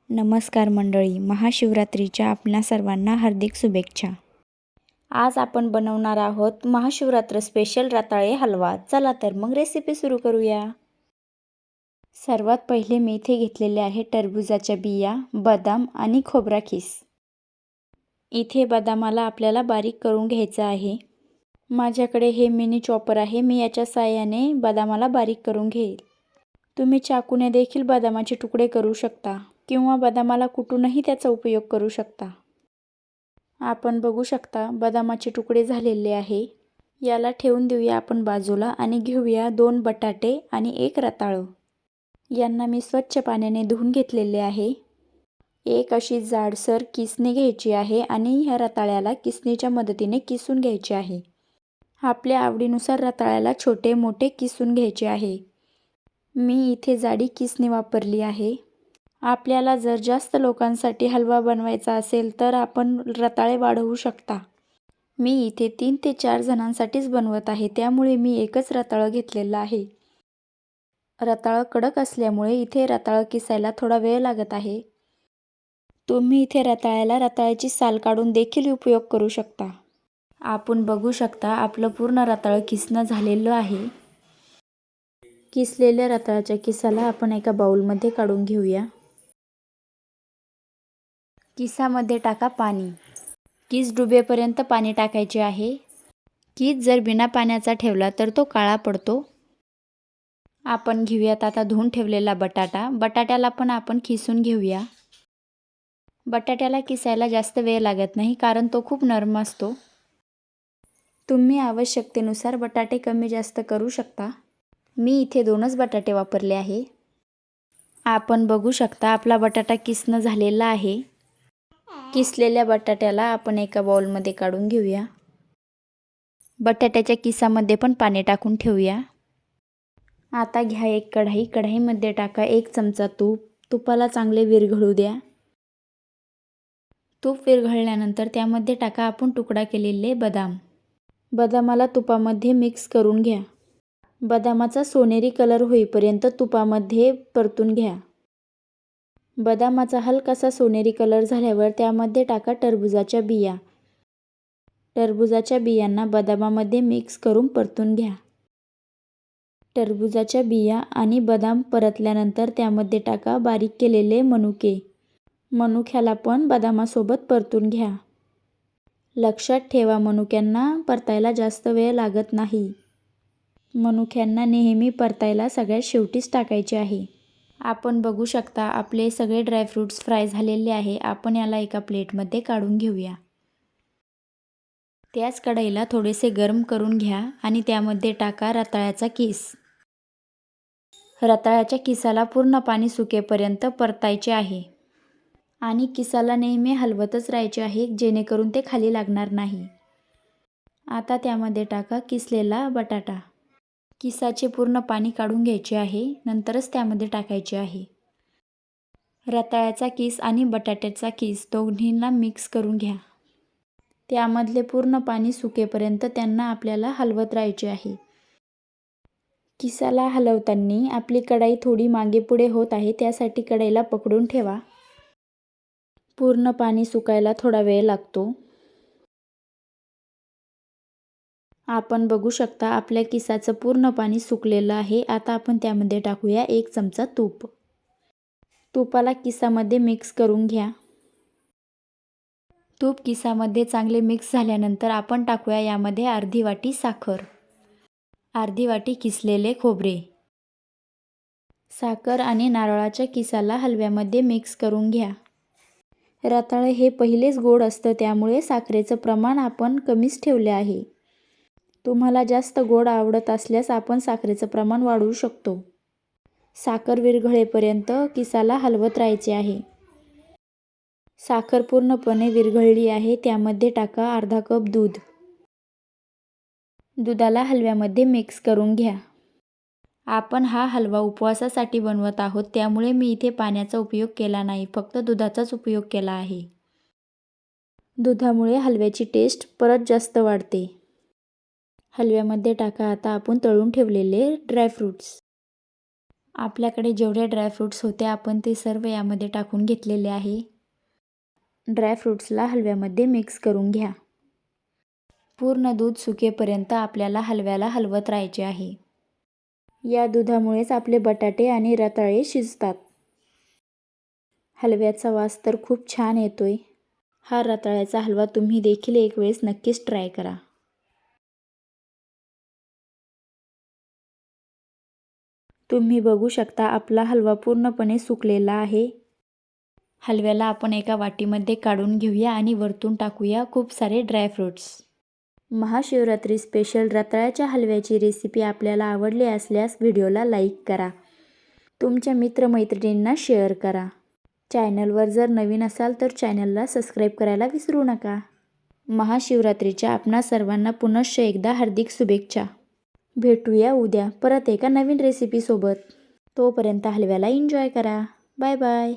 नमस्कार मंडळी, महाशिवरात्रीच्या आपणा सर्वांना हार्दिक शुभेच्छा. आज आपण बनवणार आहोत महाशिवरात्र स्पेशल रताळे हलवा. चला तर मग रेसिपी सुरू करूया. सर्वात पहिले मी इथे घेतलेले आहे टरबूजाच्या बिया, बदाम आणि खोबरा खीस. इथे बदामाला आपल्याला बारीक करून घ्यायचं आहे. माझ्याकडे हे मिनी चॉपर आहे. मी याच्या साहाय्याने बदामाला बारीक करून घेईल. तुम्ही चाकूने देखील बदामाचे तुकडे करू शकता किंवा बदामाला कुटूनही त्याचा उपयोग करू शकता. आपण बघू शकता बदामाचे तुकडे झालेले आहे. याला ठेवून देऊया आपण बाजूला आणि घेऊया 2 बटाटे आणि 1 रताळं. यांना मी स्वच्छ पाण्याने धुवून घेतलेले आहे. एक अशी जाडसर किसणी घ्यायची आहे आणि ह्या रताळ्याला किसणीच्या मदतीने किसून घ्यायचे आहे. आपल्या आवडीनुसार रताळ्याला छोटे मोठे किसून घ्यायचे आहे. मी इथे जाडी किसणी वापरली आहे. आपल्याला जर जास्त लोकांसाठी हलवा बनवायचा असेल तर आपण रताळे वाढवू शकता. मी इथे 3 ते 4 जणांसाठीच बनवत आहे, त्यामुळे मी एकच रताळं घेतलेलं आहे. रताळं कडक असल्यामुळे इथे रताळं किसायला थोडा वेळ लागत आहे. तुम्ही इथे रताळ्याची साल काढून देखील उपयोग करू शकता. आपण बघू शकता आपलं पूर्ण रताळं किसणं झालेलं आहे. किसलेल्या रताळ्याच्या किसाला आपण एका बाउलमध्ये काढून घेऊया. किसामध्ये टाका पाणी. किस डुबेपर्यंत पाणी टाकायचे आहे. किस जर बिना पाण्याचा ठेवला तर तो काळा पडतो. आपण घेऊयात आता धुवून ठेवलेला बटाटा. बटाट्याला पण आपण किसून घेऊया. बटाट्याला किसायला जास्त वेळ लागत नाही कारण तो खूप नरम असतो. तुम्ही आवश्यकतेनुसार बटाटे कमी जास्त करू शकता. मी इथे 2च बटाटे वापरले आहे. आपण बघू शकता आपला बटाटा किसणं झालेला आहे. किसलेल्या बटाट्याला आपण एका बाउलमध्ये काढून घेऊया. बटाट्याच्या किसामध्ये पण पाणी टाकून ठेवूया. आता घ्या एक कढई. कढईमध्ये टाका 1 चमचा तूप. तुपाला चांगले विरघळू द्या. तूप विरघळल्यानंतर त्यामध्ये टाका आपण तुकडा केलेले बदाम. बदामाला तुपामध्ये मिक्स करून घ्या. बदामाचा सोनेरी कलर होईपर्यंत तुपामध्ये परतून घ्या. बदामाचा हलकासा सोनेरी कलर झाल्यावर त्यामध्ये टाका टरबूजाच्या बिया. टरबूजाच्या बियांना बदामामध्ये मिक्स करून परतून घ्या. टरबूजाच्या बिया आणि बदाम परतल्यानंतर त्यामध्ये टाका बारीक केलेले मनुके. मनुक्याला पण बदामासोबत परतून घ्या. लक्षात ठेवा मनुक्यांना परतायला जास्त वेळ लागत नाही. मनुक्यांना नेहमी परतायला सगळ्यात शेवटीच टाकायचे आहे. आपण बघू शकता आपले सगळे ड्रायफ्रूट्स फ्राय झालेले आहे. आपण याला एका प्लेटमध्ये काढून घेऊया. त्याच कढईला थोडेसे गरम करून घ्या आणि त्यामध्ये टाका रताळ्याचा किस. रताळ्याच्या किसाला पूर्ण पाणी सुकेपर्यंत परतायचे आहे आणि किसाला नेहमी हलवतच राहायचे आहे जेणेकरून ते खाली लागणार नाही. आता त्यामध्ये टाका किसलेला बटाटा. किसाचे पूर्ण पाणी काढून घ्यायचे आहे, नंतरच त्यामध्ये टाकायचे आहे. रताळ्याचा किस आणि बटाट्याचा किस दोन्हींना मिक्स करून घ्या. त्यामधले पूर्ण पाणी सुकेपर्यंत त्यांना आपल्याला हलवत राहायचे आहे. किसाला हलवताना आपली कढई थोडी मागे पुढे होत आहे, त्यासाठी कढईला पकडून ठेवा. पूर्ण पाणी सुकायला थोडा वेळ लागतो. आपण बघू शकता आपल्या किसाचं पूर्ण पाणी सुकलेलं आहे. आता आपण त्यामध्ये टाकूया 1 चमचा तूप. तुपाला किसामध्ये मिक्स करून घ्या. तूप किसामध्ये चांगले मिक्स झाल्यानंतर आपण टाकूया यामध्ये अर्धी वाटी साखर, अर्धी वाटी किसलेले खोबरे. साखर आणि नारळाच्या किसाला हलव्यामध्ये मिक्स करून घ्या. रताळे हे पहिलेच गोड असतं, त्यामुळे साखरेचं प्रमाण आपण कमीच ठेवले आहे. तुम्हाला जास्त गोड आवडत असल्यास आपण साखरेचं प्रमाण वाढवू शकतो. साखर विरघळेपर्यंत किसाला हलवत राहायचे आहे. साखर पूर्णपणे विरघळली आहे. त्यामध्ये टाका अर्धा कप दूध. दुधाला हलव्यामध्ये मिक्स करून घ्या. आपण हा हलवा उपवासासाठी बनवत आहोत, त्यामुळे मी इथे पाण्याचा उपयोग केला नाही, फक्त दुधाचाच उपयोग केला आहे. दुधामुळे हलव्याची टेस्ट परत जास्त वाढते. हलव्यामध्ये टाका आता आपण तळून ठेवलेले ड्रायफ्रूट्स. आपल्याकडे जेवढे ड्रायफ्रूट्स होते आपण ते सर्व यामध्ये टाकून घेतलेले आहे. ड्रायफ्रूट्सला हलव्यामध्ये मिक्स करून घ्या. पूर्ण दूध सुकेपर्यंत आपल्याला हलव्याला हलवत राहायचे आहे. या दुधामुळेच आपले बटाटे आणि रताळे शिजतात. हलव्याचा वास तर खूप छान येतोय. हा रताळ्याचा हलवा तुम्ही देखील एक वेळेस नक्कीच ट्राय करा. तुम्ही बघू शकता आपला हलवा पूर्णपणे सुकलेला आहे. हलव्याला आपण एका वाटीमध्ये काढून घेऊया आणि वरतून टाकूया खूप सारे ड्रायफ्रूट्स. महाशिवरात्री स्पेशल रताळ्याच्या हलव्याची रेसिपी आपल्याला आवडली असल्यास व्हिडिओला लाईक करा. तुमच्या मित्रमैत्रिणींना शेअर करा. चॅनलवर जर नवीन असाल तर चॅनलला सबस्क्राईब करायला विसरू नका. महाशिवरात्रीच्या आपणा सर्वांना पुनश्च एकदा हार्दिक शुभेच्छा. भेटूया उद्या परत एका नवीन रेसिपीसोबत. तोपर्यंत हलव्याला एन्जॉय करा. Bye bye.